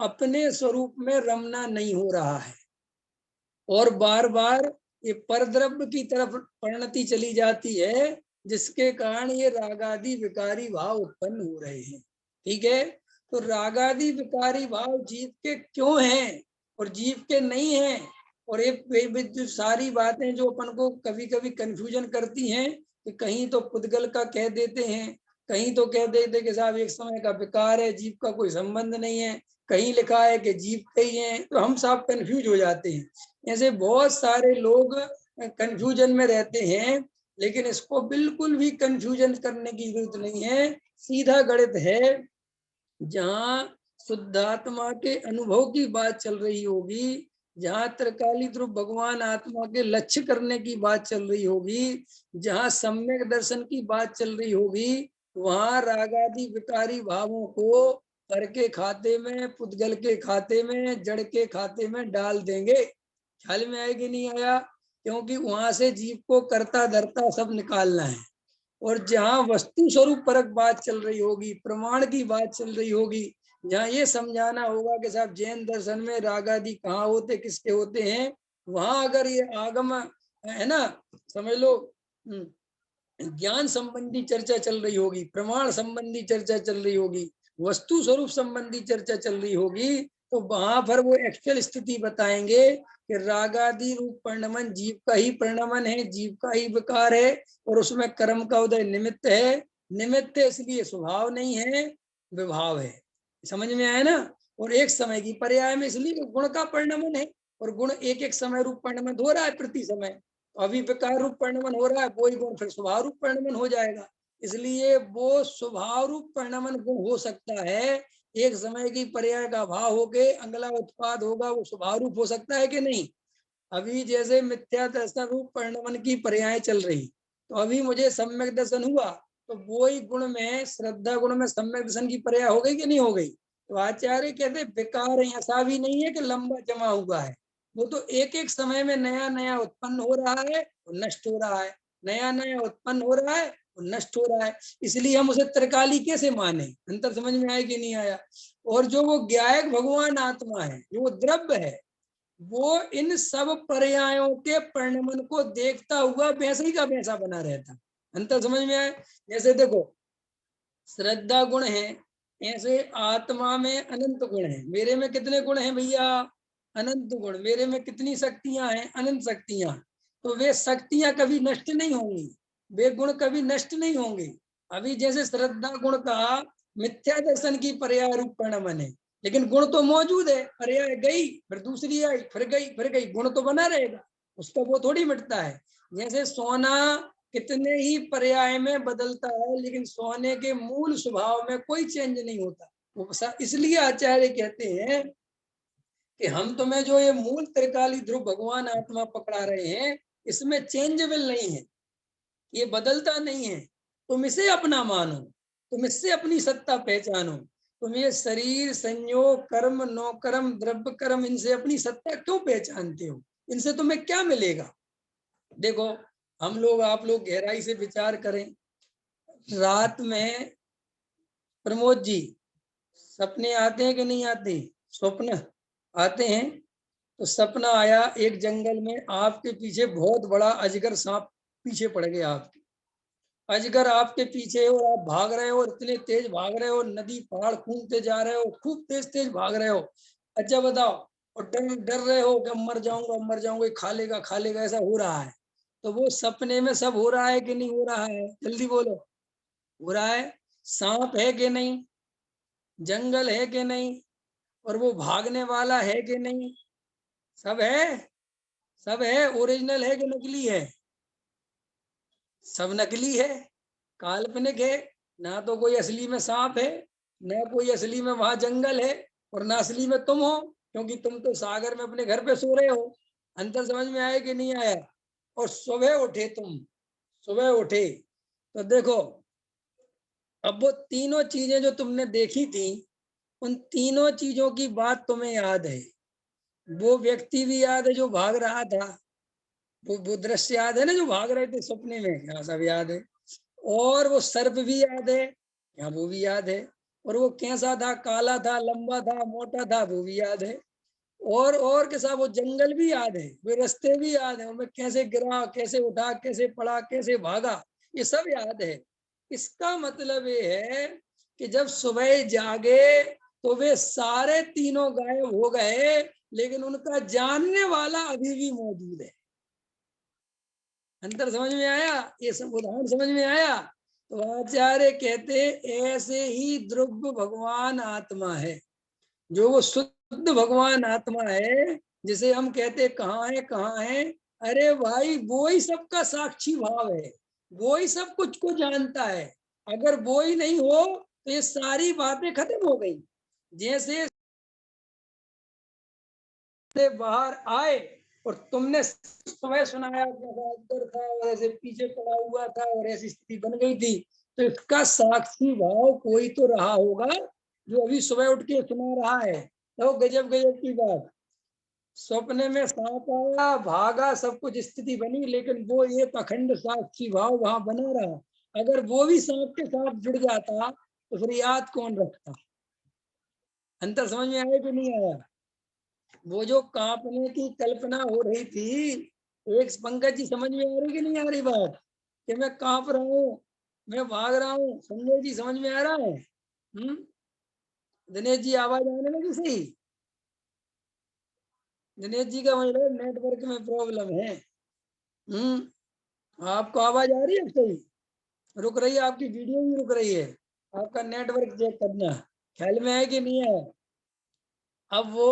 अपने स्वरूप में रमना नहीं हो रहा है, और बार बार ये परद्रव्य की तरफ परिणति चली जाती है, जिसके कारण ये रागादि विकारी भाव उत्पन्न हो रहे हैं। ठीक है? तो रागादि विकारी भाव जीव के क्यों हैं और जीव के नहीं हैं, और ये जो सारी बातें जो अपन को कभी कभी कंफ्यूजन करती हैं कि कहीं तो पुद्गल का कह देते हैं, कहीं तो कह देते कि साहब एक समय का विकार है, जीव का कोई संबंध नहीं है, कहीं लिखा है कि जीव का ही है, तो हम सब कंफ्यूज हो जाते हैं। ऐसे बहुत सारे लोग कंफ्यूजन में रहते हैं, लेकिन इसको बिल्कुल भी कंफ्यूजन करने की जरूरत नहीं है। सीधा गणित है। जहाँ शुद्धात्मा के अनुभव की बात चल रही होगी, जहाँ त्रिकाली ध्रुव भगवान आत्मा के लक्ष्य करने की बात चल रही होगी, जहाँ सम्यक दर्शन की बात चल रही होगी, वहां रागादि विकारी भावों को पर के खाते में, पुद्गल के खाते में, जड़ के खाते में डाल देंगे। ख्याल में आया कि नहीं आया? क्योंकि वहां से जीव को करता धरता सब निकालना है। और जहाँ वस्तु स्वरूप परक बात चल रही होगी, प्रमाण की बात चल रही होगी, जहाँ ये समझाना होगा कि साहब जैन दर्शन में रागादि कहाँ होते, किसके होते हैं, वहां अगर ये आगम है ना, समझ लो ज्ञान संबंधी चर्चा चल रही होगी, प्रमाण संबंधी चर्चा चल रही होगी, वस्तु स्वरूप संबंधी चर्चा चल रही होगी, तो वहां पर वो एक्चुअल स्थिति बताएंगे कि रागादि रूप परिणमन जीव का ही परिणमन है, जीव का ही विकार है, और उसमें कर्म का उदय निमित्त है। निमित्त इसलिए स्वभाव नहीं है, विभाव है। समझ में आया ना? और एक समय की पर्याय में इसलिए गुण का परिणमन है, और गुण एक एक समय रूप परिणमन हो रहा है प्रति समय। अभी विकार रूप परिणमन हो रहा है, वही गुण फिर स्वभाव रूप परिणमन हो जाएगा। इसलिए वो स्वभाव रूप परिणमन गुण हो सकता है। एक समय की पर्याय का भाव होके अगला उत्पाद होगा, वो स्वभाव रूप हो सकता है कि नहीं? अभी जैसे मिथ्या दर्शन रूप परिणमन की पर्याय चल रही, तो अभी मुझे सम्यक दर्शन हुआ, तो वो ही गुण में, श्रद्धा गुण में सम्यक दर्शन की पर्याय हो गई कि नहीं हो गई? तो आचार्य कहते विकार ऐसा भी नहीं है कि लंबा जमा हुआ है, वो तो एक एक समय में नया नया उत्पन्न हो रहा है और नष्ट हो रहा है, नया नया उत्पन्न हो रहा है और नष्ट हो रहा है। इसलिए हम उसे त्रिकाली कैसे माने? अंतर समझ में आया कि नहीं आया? और जो वो ज्ञायक भगवान आत्मा है, जो वो द्रव्य है, वो इन सब पर्यायों के परिणमन को देखता हुआ वैसे ही का वैसा बना रहता। अंतर समझ में आए? जैसे देखो, श्रद्धा गुण है, ऐसे आत्मा में अनंत गुण है। मेरे में कितने गुण हैं भैया? अनंत गुण। मेरे में कितनी शक्तियां हैं? अनंत शक्तियां। तो वे शक्तियां कभी नष्ट नहीं होंगी, वे गुण कभी नष्ट नहीं होंगे। अभी जैसे श्रद्धा गुण का मिथ्या दर्शन की पर्याय रूप परिणमन है, लेकिन गुण तो मौजूद है। पर्याय गई, फिर दूसरी आई, फिर गई, फिर गई, गुण तो बना रहेगा, उसका वो थोड़ी मिटता है। जैसे सोना कितने ही पर्याय में बदलता है, लेकिन सोने के मूल स्वभाव में कोई चेंज नहीं होता। इसलिए आचार्य कहते हैं कि हम तुम्हें जो ये मूल त्रिकाली ध्रुव भगवान आत्मा पकड़ा रहे हैं, इसमें चेंजेबल नहीं है, ये बदलता नहीं है। तुम इसे अपना मानो, तुम इससे अपनी सत्ता पहचानो। तुम ये शरीर, संयोग, कर्म, नौकर्म, द्रव्य कर्म, इनसे अपनी सत्ता क्यों पहचानते हो? इनसे तुम्हें क्या मिलेगा? देखो, हम लोग, आप लोग गहराई से विचार करें। रात में प्रमोद जी, सपने आते हैं कि नहीं आते? स्वप्न आते हैं। तो सपना आया, एक जंगल में आपके पीछे बहुत बड़ा अजगर सांप पीछे पड़ गया। आपके अजगर आपके पीछे और आप भाग रहे हो, इतने तेज भाग रहे हो, नदी पहाड़ कूदते जा रहे हो, खूब तेज तेज भाग रहे हो। अच्छा बताओ, और डर डर रहे हो कि मर जाऊंगा, मर जाऊंगा, खा लेगा, ऐसा हो रहा है। तो वो सपने में सब हो रहा है कि नहीं हो रहा है? जल्दी बोलो। हो रहा है। सांप है कि नहीं? जंगल है कि नहीं? और वो भागने वाला है कि नहीं? सब है। सब है। ओरिजिनल है कि नकली है? सब नकली है, काल्पनिक है। ना तो कोई असली में सांप है, ना कोई असली में वहां जंगल है, और ना असली में तुम हो, क्योंकि तुम तो सागर में अपने घर पे सो रहे हो। अंतर समझ में आया कि नहीं आया? और सुबह उठे तुम, सुबह उठे तो देखो, अब वो तीनों चीजें जो तुमने देखी थी, उन तीनों चीजों की बात तुम्हें याद है। वो व्यक्ति भी याद है जो भाग रहा था, वो दृश्य याद है ना, जो भाग रहे थे सपने में, यहाँ सब याद है। और वो सर्प भी याद है, यहाँ वो भी याद है। और वो कैसा था, काला था, लंबा था, मोटा था, वो भी याद है। और के साथ वो जंगल भी याद है, वो रास्ते भी याद है, और मैं कैसे गिरा, कैसे उठा, कैसे पड़ा, कैसे भागा, ये सब याद है। इसका मतलब ये है कि जब सुबह जागे तो वे सारे तीनों गायब हो गए, लेकिन उनका जानने वाला अभी भी मौजूद है। अंतर समझ में आया? ये सब उदाहरण समझ में आया? तो आचार्य कहते ऐसे ही द्रव्य भगवान आत्मा है, जो वो शुद्ध भगवान आत्मा है, जिसे हम कहते कहाँ है कहाँ है। अरे भाई वो ही सबका साक्षी भाव है, वो ही सब कुछ को जानता है। अगर वो ही नहीं हो तो ये सारी बातें खत्म हो गई। जैसे बाहर आए और तुमने समय सुनाया था और ऐसे पीछे पड़ा हुआ था और ऐसी स्थिति बन गई थी, तो इसका साक्षी भाव कोई तो रहा होगा जो अभी सुबह उठ के सुना रहा है। तो गजब गजब की बात, सपने में सांप आया, भागा, सब कुछ स्थिति बनी, लेकिन वो एक अखंड साक्षी भाव वहां बना रहा। अगर वो भी सांप के साथ जुड़ जाता तो फिर याद कौन रखता? अंतर समझ में आया कि नहीं आया? वो जो कांपने की कल्पना हो रही थी, एक पंकज जी समझ में आ रही कि नहीं आ रही बात, कि मैं कांप रहा हूँ, मैं भाग रहा हूँ? संजय जी समझ में आ रहा है? दिनेश जी आवाज आने लगी सही? दिनेश जी का मतलब नेटवर्क में प्रॉब्लम है। आपको आवाज आ रही है सही? रुक रही है, आपकी वीडियो भी रुक रही है। आपका नेटवर्क चेक करना, ख्याल में है कि नहीं है? अब वो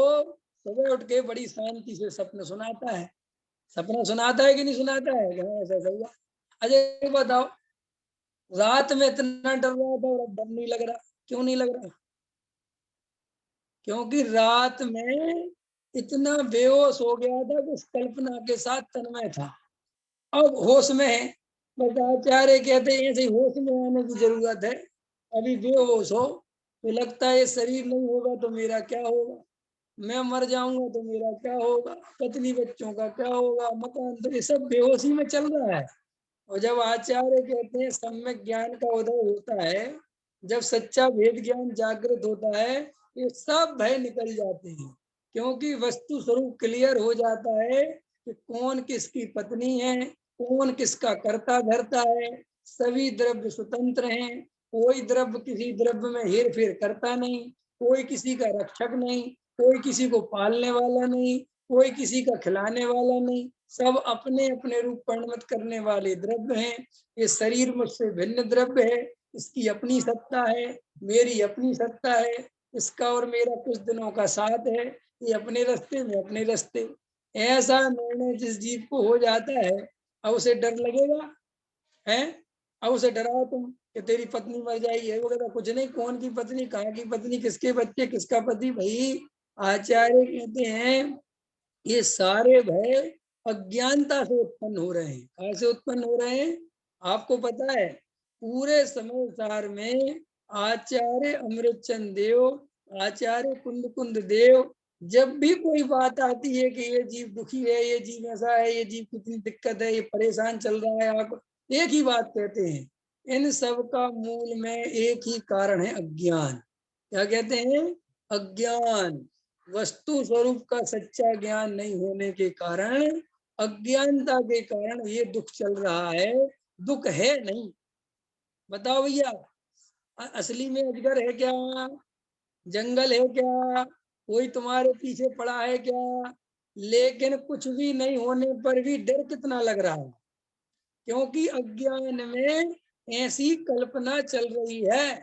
सुबह उठ के बड़ी शांति से सपने सुनाता है। सपना सुनाता है कि नहीं सुनाता है? ऐसा ऐसा हुआ। अच्छा बताओ, रात में इतना डर रहा था और अब डर नहीं लग रहा, क्यों नहीं लग रहा? क्योंकि रात में इतना बेहोश हो गया था कि उस कल्पना के साथ तन्मय था। अब होश में है। बस आचार्य कहते हैं ऐसे होश में आने की जरूरत है। अभी बेहोश हो तो लगता है शरीर नहीं होगा तो मेरा क्या होगा, मैं मर जाऊंगा तो मेरा क्या होगा, पत्नी बच्चों का क्या होगा, मकान, तो ये सब बेहोशी में चल रहा है। और जब आचार्य कहते हैं सम्यक ज्ञान का उदय होता है, जब सच्चा भेद ज्ञान जागृत होता है, ये सब भय निकल जाते हैं। क्योंकि वस्तु स्वरूप क्लियर हो जाता है कि कौन किसकी पत्नी है, कौन किसका कर्ता धर्ता है। सभी द्रव्य स्वतंत्र हैं, कोई द्रव्य किसी द्रव्य में हेर फेर करता नहीं, कोई किसी का रक्षक नहीं, कोई किसी को पालने वाला नहीं, कोई किसी का खिलाने वाला नहीं। सब अपने अपने रूप परिणमित करने वाले द्रव्य हैं। ये शरीर मुझसे भिन्न द्रव्य है, इसकी अपनी सत्ता है, मेरी अपनी सत्ता है, इसका और मेरा कुछ दिनों का साथ है, ये अपने रास्ते में अपने रास्ते। ऐसा निर्णय जिस जीव को हो जाता है, अब उसे डर लगेगा है? अब उसे डराओ तुम कि तेरी पत्नी मर जाएगी, है वो कहता कुछ नहीं, कौन की पत्नी, कहाँ की पत्नी, किसके बच्चे, किसका पति? भाई आचार्य कहते हैं ये सारे भय अज्ञानता से उत्पन्न हो रहे हैं। कहाँ से उत्पन्न हो रहे हैं? आपको पता है पूरे समय सार में आचार्य अमृतचंद देव, आचार्य कुंद कुंद देव, जब भी कोई बात आती है कि ये जीव दुखी है, ये जीव ऐसा है, ये जीव कितनी दिक्कत है, ये परेशान चल रहा है, आप एक ही बात कहते हैं, इन सब का मूल में एक ही कारण है, अज्ञान। क्या कहते हैं? अज्ञान। वस्तु स्वरूप का सच्चा ज्ञान नहीं होने के कारण, अज्ञानता के कारण ये दुख चल रहा है। दुख है नहीं। बताओ भैया, असली में अजगर है क्या? जंगल है क्या? कोई तुम्हारे पीछे पड़ा है क्या? लेकिन कुछ भी नहीं होने पर भी डर कितना लग रहा है, क्योंकि अज्ञान में ऐसी कल्पना चल रही है।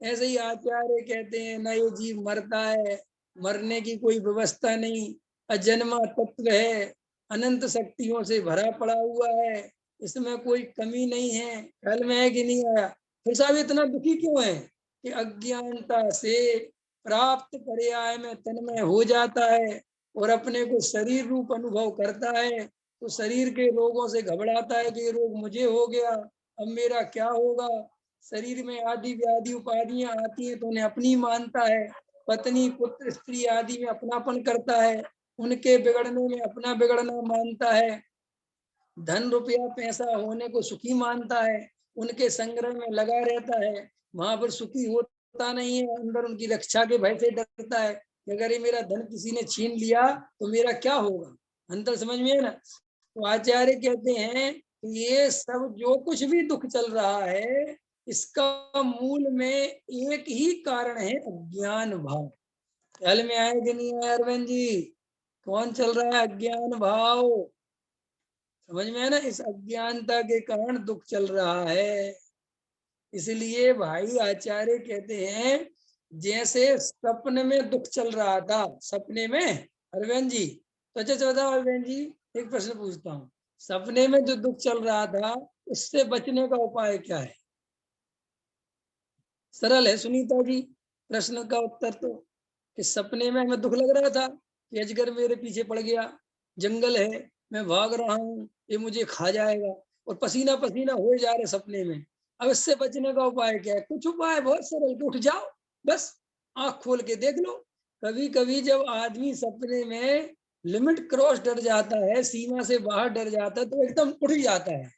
ऐसे ही आचार्य कहते हैं ना, ये जीव मरता है, मरने की कोई व्यवस्था नहीं, अजन्मा तत्व है, अनंत शक्तियों से भरा पड़ा हुआ है, इसमें कोई कमी नहीं है। ख्याल में है कि नहीं आया? फिर साहब इतना दुखी क्यों है? कि अज्ञानता से प्राप्त पर्याय में तन्मय हो जाता है और अपने को शरीर रूप अनुभव करता है, तो शरीर के रोगों से घबराता है कि ये रोग मुझे हो गया, अब मेरा क्या होगा। शरीर में आदि व्याधि उपाधियां आती हैं तो उन्हें अपनी मानता है, पत्नी पुत्र स्त्री आदि में अपनापन करता है, उनके बिगड़ने में अपना बिगड़ना मानता है, धन रुपया पैसा होने को सुखी मानता है, उनके संग्रह में लगा रहता है, वहां पर सुखी होता नहीं है, अंदर उनकी रक्षा के भय से डरता है कि अगर ये मेरा धन किसी ने छीन लिया तो मेरा क्या होगा। अंतर समझ में है ना? तो आचार्य कहते हैं ये सब जो कुछ भी दुख चल रहा है, इसका मूल में एक ही कारण है, अज्ञान भाव। ख्याल में आया कि नहीं आया अरविंद जी? कौन चल रहा है? अज्ञान भाव। समझ में है ना? इस अज्ञानता के कारण दुख चल रहा है। इसलिए भाई आचार्य कहते हैं, जैसे सपने में दुख चल रहा था, सपने में अरविंद जी, तो अच्छा बताओ अरविंद जी, एक प्रश्न पूछता हूँ, सपने में जो दुख चल रहा था उससे बचने का उपाय क्या है? सरल है सुनीता जी। प्रश्न का उत्तर तो कि सपने में हमें दुख लग रहा था कि अजगर मेरे पीछे पड़ गया, जंगल है, मैं भाग रहा हूँ, ये मुझे खा जाएगा, और पसीना पसीना हो जा रहे सपने में। अब इससे बचने का उपाय क्या है? कुछ उपाय बहुत सरल, कि उठ जाओ, बस आंख खोल के देख लो। कभी कभी जब आदमी सपने में लिमिट क्रॉस डर जाता है, सीमा से बाहर डर जाता है, तो एकदम उठ जाता है।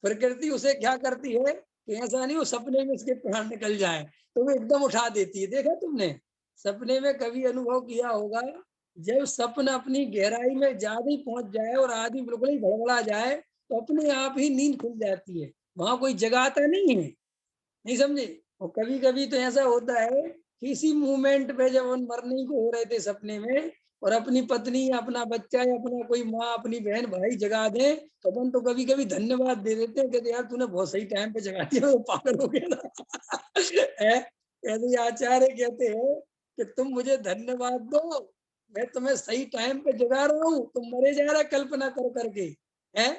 प्रकृति उसे क्या करती है कि ऐसा नहीं वो सपने में उसके प्राण निकल जाए, तो वो एकदम उठा देती है। देखा तुमने? सपने में कभी अनुभव किया होगा, जब सपना अपनी गहराई में ज्यादा ही पहुंच जाए और आदमी बिल्कुल ही भड़बड़ा जाए, तो अपने आप ही नींद खुल जाती है, वहां कोई जगाता नहीं है। नहीं समझे? और कभी कभी तो ऐसा होता है कि इसी मूवमेंट पे जब हम मरने को हो रहे थे सपने में, और अपनी पत्नी या अपना बच्चा या अपना कोई माँ अपनी बहन भाई जगा दे, तो अपन तो कभी कभी धन्यवाद दे देते हैं, कहते यार तूने बहुत सही टाइम पे जगा दिया, वो पागल हो गया था। ऐसे आचार्य कहते हैं कि तुम मुझे धन्यवाद दो, मैं तुम्हें सही टाइम पे जगा रहा हूँ, तुम मरे जा रहा कल्पना कर करके। है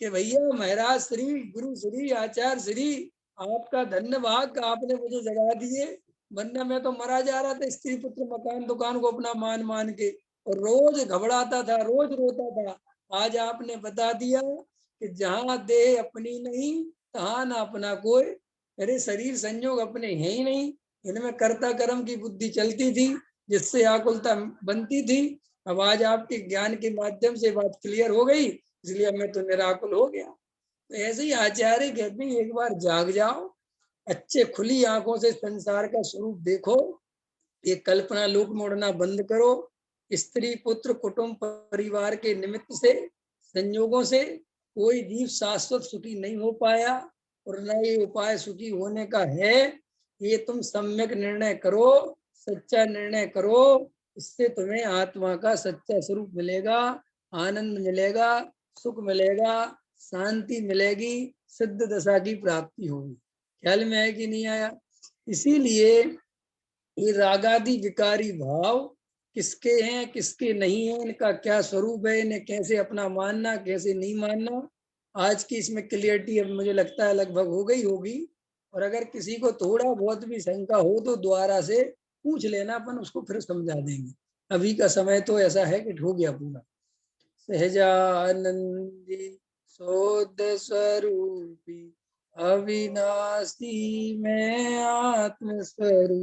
कि भैया महाराज श्री गुरु श्री आचार्य श्री, आपका धन्यवाद, आपने मुझे जगा दिए, वरना मैं तो मरा जा रहा था स्त्री पुत्र मकान दुकान को अपना मान मान के, और रोज घबराता था, रोज रोता था। आज आपने बता दिया कि जहाँ देह अपनी नहीं, तहाँ ना अपना कोई। मेरे शरीर संयोग अपने है ही नहीं, इनमें कर्ता कर्म की बुद्धि चलती थी, जिससे आकुलता बनती थी। अब आज आपके ज्ञान के माध्यम से बात क्लियर हो गई, इसलिए मैं तो निराकुल हो गया। तो ऐसे ही आचार्य कहते हैं, एक बार जाग जाओ, अच्छे खुली आंखों से संसार का स्वरूप देखो, ये कल्पना लोक में उड़ना बंद करो। स्त्री पुत्र कुटुंब परिवार के निमित्त से, संयोगों से कोई जीव शाश्वत सुखी नहीं हो पाया, और न ये उपाय सुखी होने का है। ये तुम सम्यक निर्णय करो, सच्चा निर्णय करो, इससे तुम्हें आत्मा का सच्चा स्वरूप मिलेगा, आनंद मिलेगा, सुख मिलेगा, शांति मिलेगी, सिद्ध दशा की प्राप्ति होगी। ख्याल में है कि नहीं आया? इसीलिए ये रागादि विकारी भाव किसके हैं किसके नहीं है, इनका क्या स्वरूप है, इन्हें कैसे अपना मानना कैसे नहीं मानना, आज की इसमें क्लियरिटी अब मुझे लगता है लगभग हो गई होगी। और अगर किसी को थोड़ा बहुत भी शंका हो तो द्वारा से पूछ लेना, अपन उसको फिर समझा देंगे। अभी का समय तो ऐसा है कि हो गया पूरा। सहजानंदी शोध स्वरूपी अविनाशी में आत्म स्वरूप